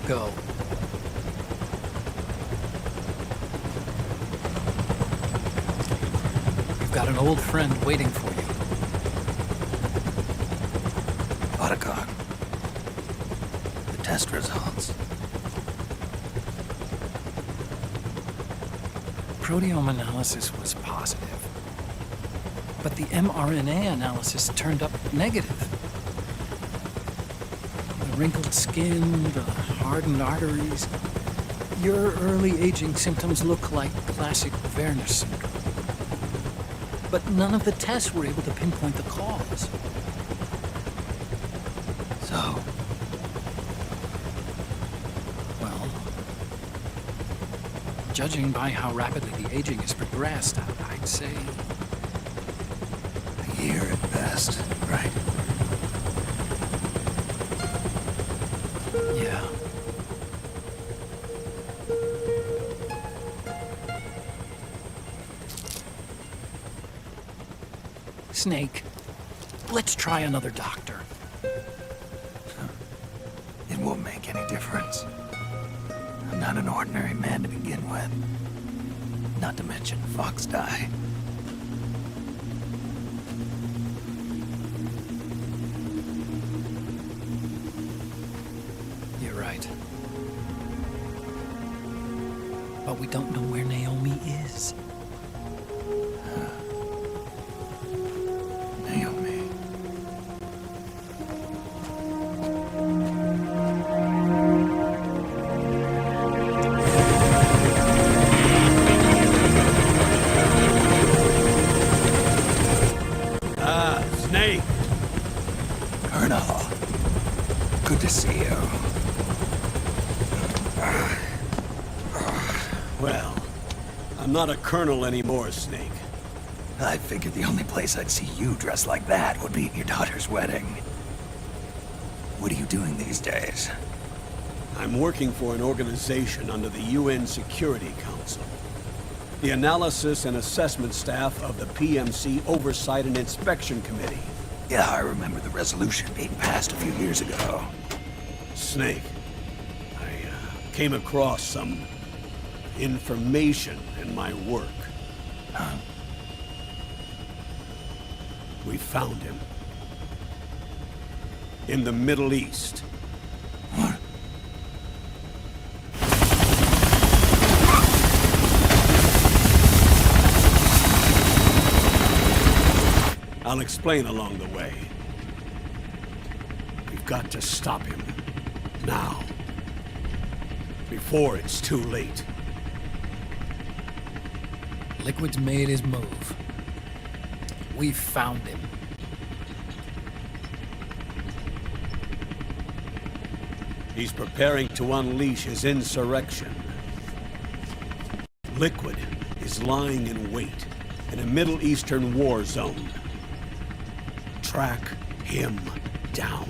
go. You've got an old friend waiting for you. Otacon. The test results. Proteome analysis was positive, but the mRNA analysis turned up negative. The wrinkled skin, the hardened arteries. Your early aging symptoms look like classic Werner syndrome. But none of the tests were able to pinpoint the cause. So, Well, judging by how rapidly the aging has progressed, I'd say a year at best, right? yeah. Snake, let's try another doctor. It won't make any difference. I'm not an ordinary man to begin with. Not to mention Fox die. You're right. But we don't know where Naomi is. Naomi. Snake! Colonel. Good to see you. Well, I'm not a colonel anymore, Snake. I figured the only place I'd see you dressed like that would be at your daughter's wedding. What are you doing these days? I'm working for an organization under the UN Security Council. The Analysis and Assessment Staff of the PMC Oversight and Inspection Committee. Yeah, I remember the resolution being passed a few years ago. Snake, I came across some information in my work. Huh? We found him. In the Middle East. What? I'll explain along the way. We've got to stop him. Now. Before it's too late. Liquid's made his move. We found him. He's preparing to unleash his insurrection. Liquid is lying in wait in a Middle Eastern war zone. Track him down.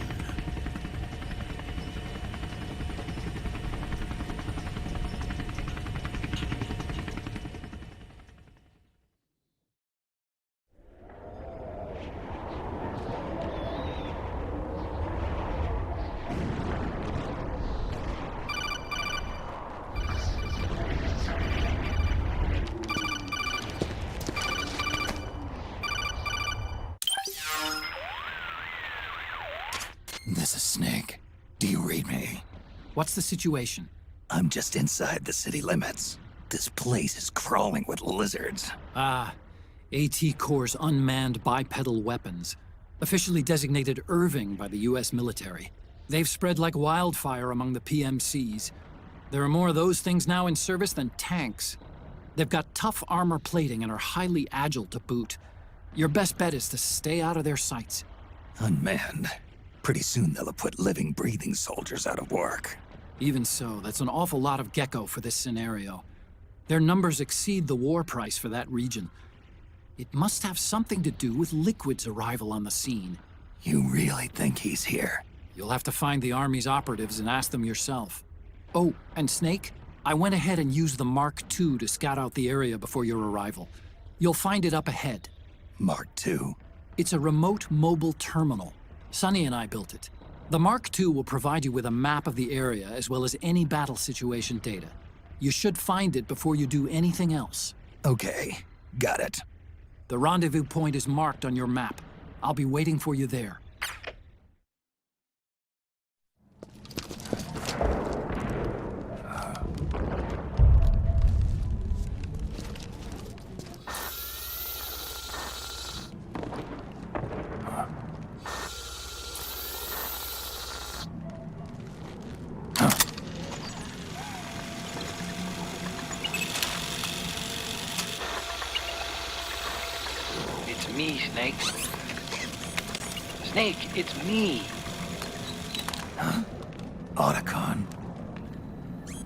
This is Snake. Do you read me? What's the situation? I'm just inside the city limits. This place is crawling with lizards. Ah, AT Corps' unmanned bipedal weapons. Officially designated Irving by the US military. They've spread like wildfire among the PMCs. There are more of those things now in service than tanks. They've got tough armor plating and are highly agile to boot. Your best bet is to stay out of their sights. Unmanned. Pretty soon they'll have put living, breathing soldiers out of work. Even so, that's an awful lot of gecko for this scenario. Their numbers exceed the war price for that region. It must have something to do with Liquid's arrival on the scene. You really think he's here? You'll have to find the Army's operatives and ask them yourself. Oh, and Snake, I went ahead and used the Mark II to scout out the area before your arrival. You'll find it up ahead. Mark II? It's a remote mobile terminal. Sonny and I built it. The Mark II will provide you with a map of the area as well as any battle situation data. You should find it before you do anything else. Okay, got it. The rendezvous point is marked on your map. I'll be waiting for you there. It's me, Snake. Snake, it's me. Huh? Otacon.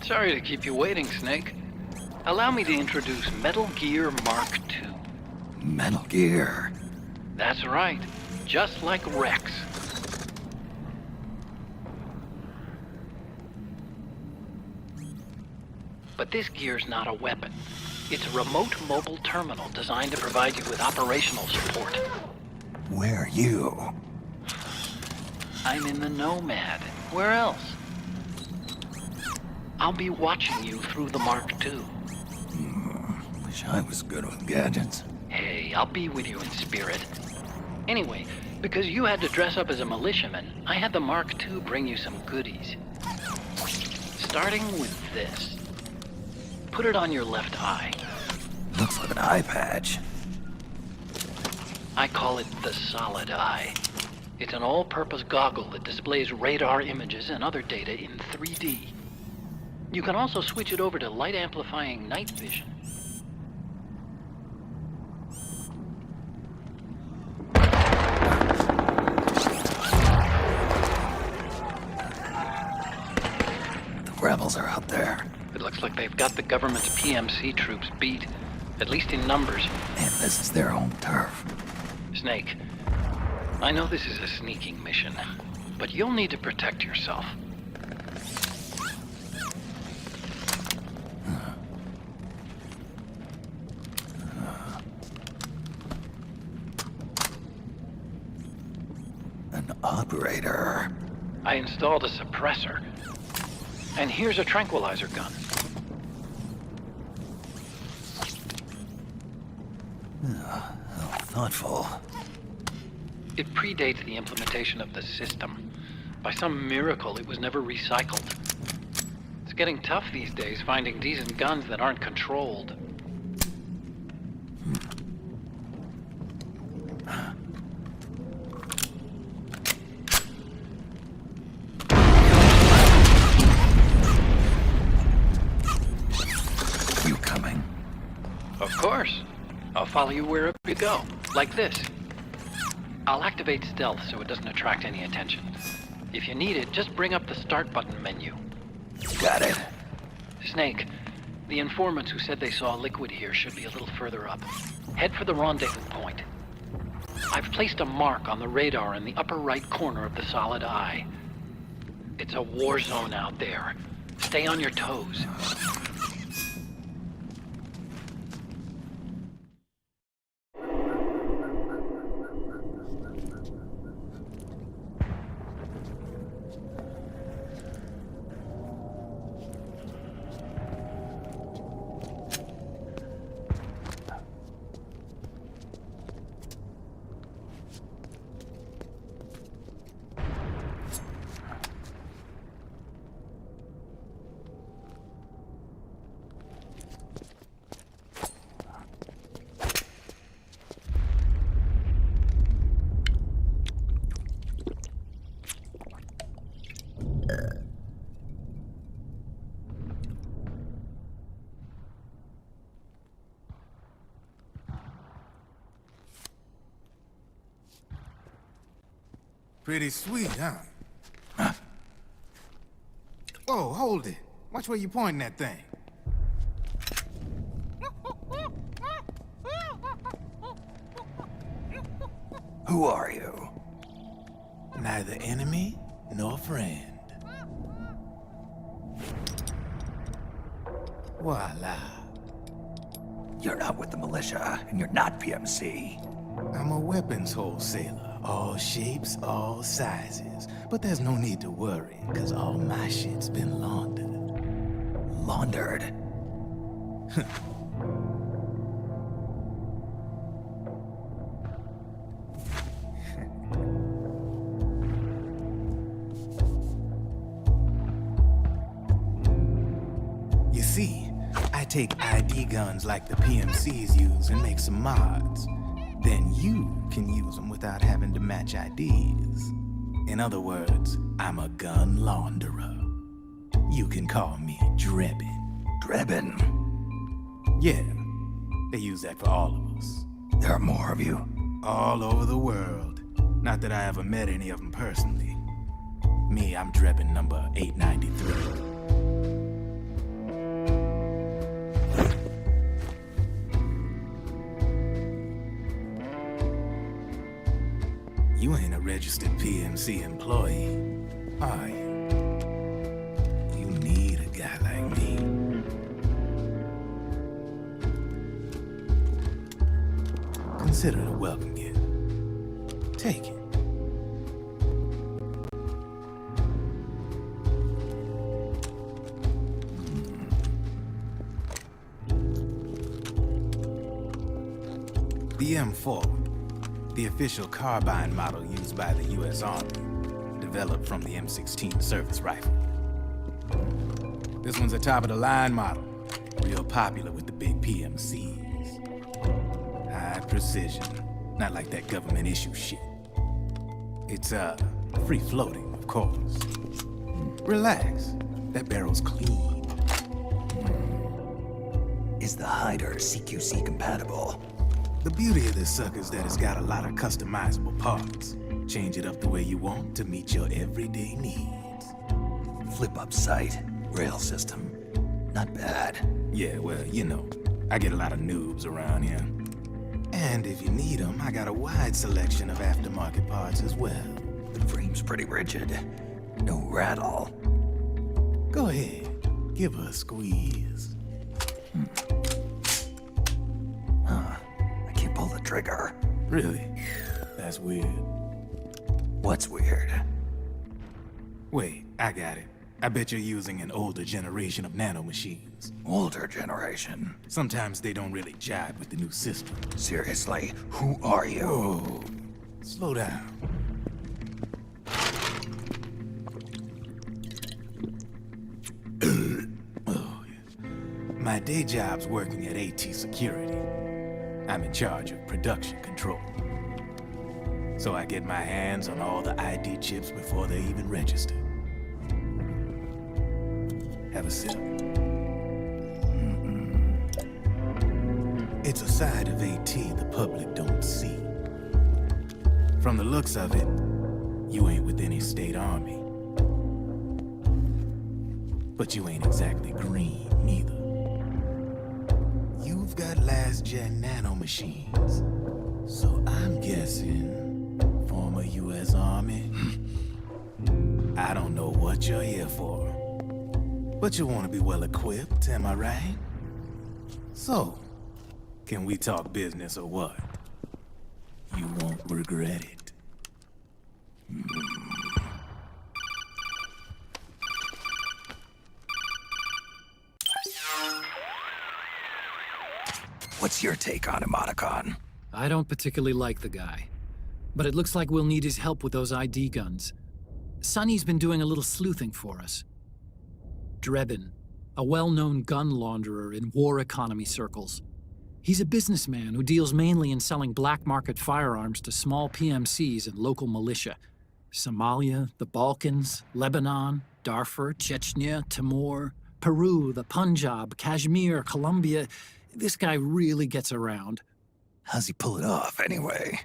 Sorry to keep you waiting, Snake. Allow me to introduce Metal Gear Mark II. Metal Gear. That's right. Just like Rex. But this gear's not a weapon. It's a remote mobile terminal designed to provide you with operational support. Where are you? I'm in the Nomad. Where else? I'll be watching you through the Mark II. Wish I was good with gadgets. Hey, I'll be with you in spirit. Anyway, because you had to dress up as a militiaman, I had the Mark II bring you some goodies. Starting with this. Put it on your left eye. Looks like an eye patch. I call it the solid eye. It's an all-purpose goggle that displays radar images and other data in 3D. You can also switch it over to light-amplifying night vision. The rebels are out there. It looks like they've got the government's PMC troops beat, at least in numbers. And this is their home turf. Snake, I know this is a sneaking mission, but you'll need to protect yourself. An operator. I installed a suppressor. And here's a tranquilizer gun. How thoughtful. It predates the implementation of the system. By some miracle, it was never recycled. It's getting tough these days finding decent guns that aren't controlled. You coming? Of course. I'll follow you wherever you go, like this. I'll activate stealth so it doesn't attract any attention. If you need it, just bring up the start button menu. Got it. Snake, the informants who said they saw liquid here should be a little further up. Head for the rendezvous point. I've placed a mark on the radar in the upper right corner of the solid eye. It's a war zone out there. Stay on your toes. Pretty sweet, huh? Whoa, hold it. Watch where you pointing that thing. Who are you? Neither enemy nor friend. Voila. You're not with the militia, and you're not PMC. I'm a weapons wholesaler. All shapes, all sizes. But there's no need to worry, because all my shit's been laundered. Laundered? You see, I take ID guns like the PMCs use and make some mods. Then you can use them without having to match IDs. In other words, I'm a gun launderer. You can call me Drebin. Drebin? Yeah, they use that for all of us. There are more of you. All over the world. Not that I ever met any of them personally. Me, I'm Drebin number 893. You ain't a registered PMC employee, are you? You need a guy like me. Consider it a welcome gift. Take it. The M4. The official carbine model used by the U.S. Army, developed from the M16 service rifle. This one's a top-of-the-line model, real popular with the big PMCs. High precision, not like that government-issue shit. It's, free-floating, of course. Relax, that barrel's clean. Is the hider CQC compatible? The beauty of this sucker is that it's got a lot of customizable parts. Change it up the way you want to meet your everyday needs. Flip-up sight, rail system. Not bad. Yeah, well, you know, I get a lot of noobs around here. And if you need them, I got a wide selection of aftermarket parts as well. The frame's pretty rigid. No rattle. Go ahead, give her a squeeze. Pull the trigger. Really? That's weird. What's weird? Wait, I got it. I bet you're using an older generation of nanomachines. Older generation? Sometimes they don't really jive with the new system. Seriously, who are you? Whoa. Slow down. Oh, yes. My day job's working at AT Security. I'm in charge of production control. So I get my hands on all the ID chips before they even register. Have a sip. It's a side of AT the public don't see. From the looks of it, you ain't with any state army. But you ain't exactly green, neither. You've got last-gen nanomachines. So I'm guessing former U.S. Army. I don't know what you're here for. But you want to be well-equipped, am I right? So, can we talk business or what? You won't regret it. What's your take on Emoticon? I don't particularly like the guy, but it looks like we'll need his help with those ID guns. Sonny's been doing a little sleuthing for us. Drebin, a well-known gun launderer in war economy circles. He's a businessman who deals mainly in selling black market firearms to small PMCs and local militia. Somalia, the Balkans, Lebanon, Darfur, Chechnya, Timor, Peru, the Punjab, Kashmir, Colombia. This guy really gets around. How's he pull it off, anyway?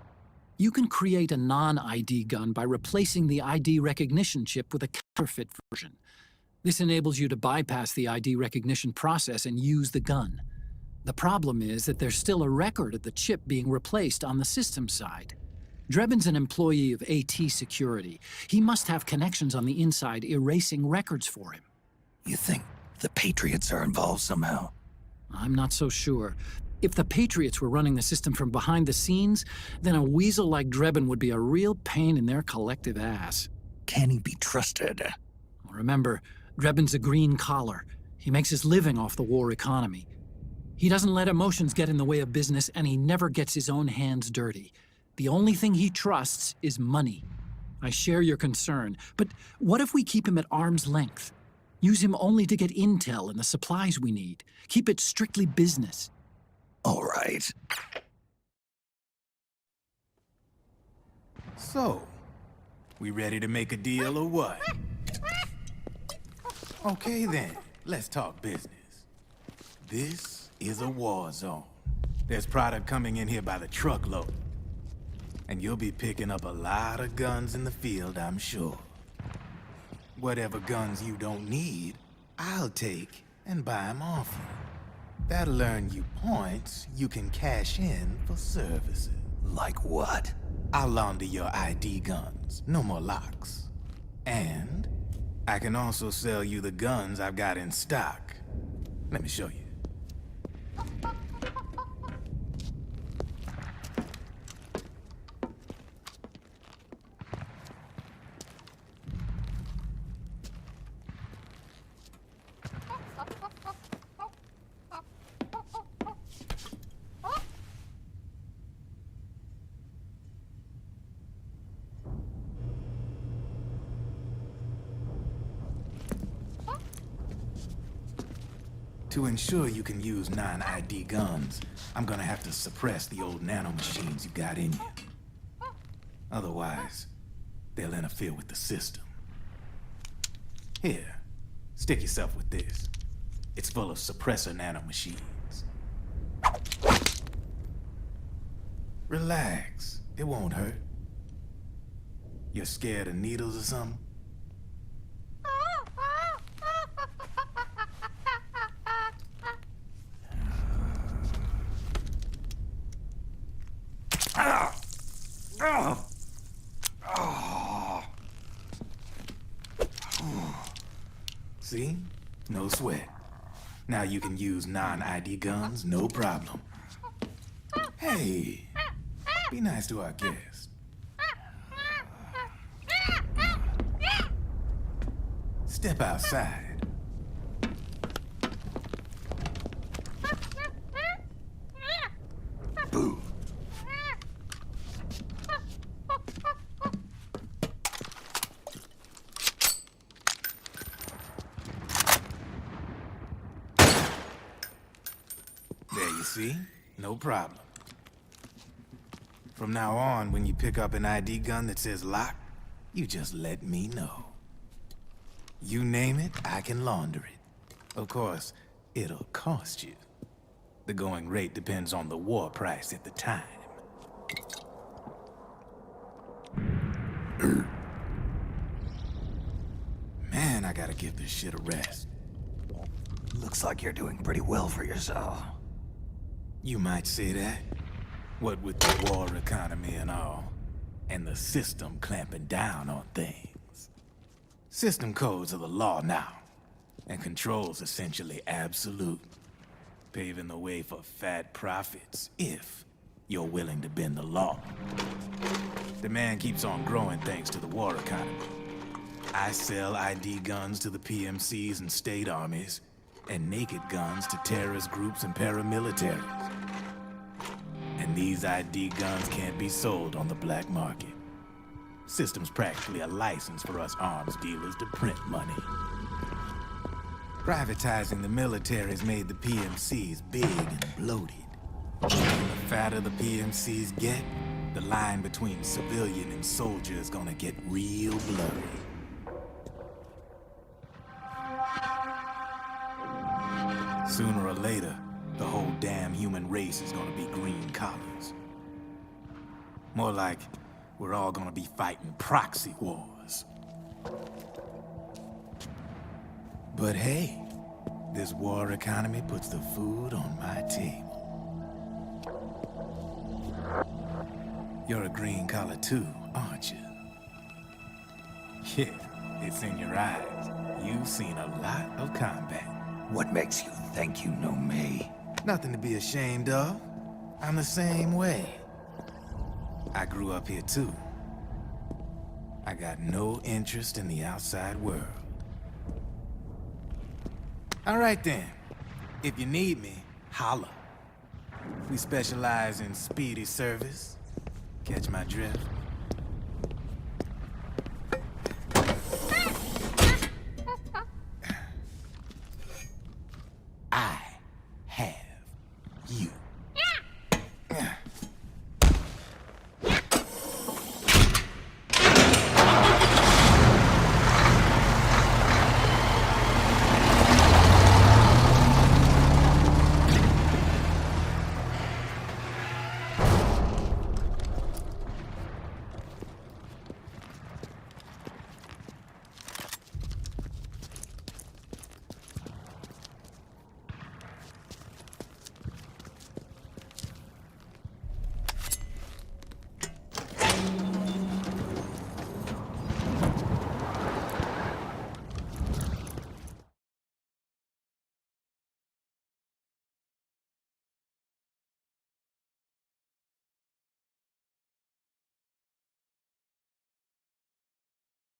You can create a non-ID gun by replacing the ID recognition chip with a counterfeit version. This enables you to bypass the ID recognition process and use the gun. The problem is that there's still a record of the chip being replaced on the system side. Drebin's an employee of AT Security. He must have connections on the inside erasing records for him. You think the Patriots are involved somehow? I'm not so sure. If the Patriots were running the system from behind the scenes, then a weasel like Drebin would be a real pain in their collective ass. can he be trusted? Remember, Drebin's a green collar. He makes his living off the war economy. He doesn't let emotions get in the way of business, and he never gets his own hands dirty. The only thing he trusts is money. I share your concern, but what if we keep him at arm's length? Use him only to get intel and the supplies we need. Keep it strictly business. All right. So, we ready to make a deal or what? Okay then, let's talk business. This is a war zone. There's product coming in here by the truckload. And you'll be picking up a lot of guns in the field, I'm sure. Whatever guns you don't need, I'll take and buy them off you. That'll earn you points you can cash in for services. Like what? I'll launder your ID guns, no more locks. And I can also sell you the guns I've got in stock. Let me show you. To ensure you can use non-ID guns, I'm gonna have to suppress the old nanomachines you got in you. Otherwise, they'll interfere with the system. Here, stick yourself with this. It's full of suppressor nanomachines. Relax, it won't hurt. You're scared of needles or something? See? No sweat. Now you can use non-ID guns, no problem. Hey, be nice to our guest. Step outside. Boo. There you see? No problem. From now on, when you pick up an ID gun that says lock, you just let me know. You name it, I can launder it. Of course, it'll cost you. The going rate depends on the war price at the time. Man, I gotta give this shit a rest. Looks like you're doing pretty well for yourself. You might say that. What with the war economy and all, and the system clamping down on things. System codes are the law now, and control's essentially absolute, paving the way for fat profits if you're willing to bend the law. Demand keeps on growing thanks to the war economy. I sell ID guns to the PMCs and state armies, and naked guns to terrorist groups and paramilitaries. And these ID guns can't be sold on the black market. System's practically a license for us arms dealers to print money. Privatizing the military's made the PMCs big and bloated. The fatter the PMCs get, the line between civilian and soldier is gonna get real blurry. Sooner or later, the whole damn human race is gonna be green collars. More like, we're all gonna be fighting proxy wars. But hey, this war economy puts the food on my table. You're a green collar too, aren't you? Yeah, it's in your eyes. You've seen a lot of combat. What makes you think you know me? Nothing to be ashamed of. I'm the same way. I grew up here too. I got no interest in the outside world. All right then. If you need me, holla. We specialize in speedy service. Catch my drift? I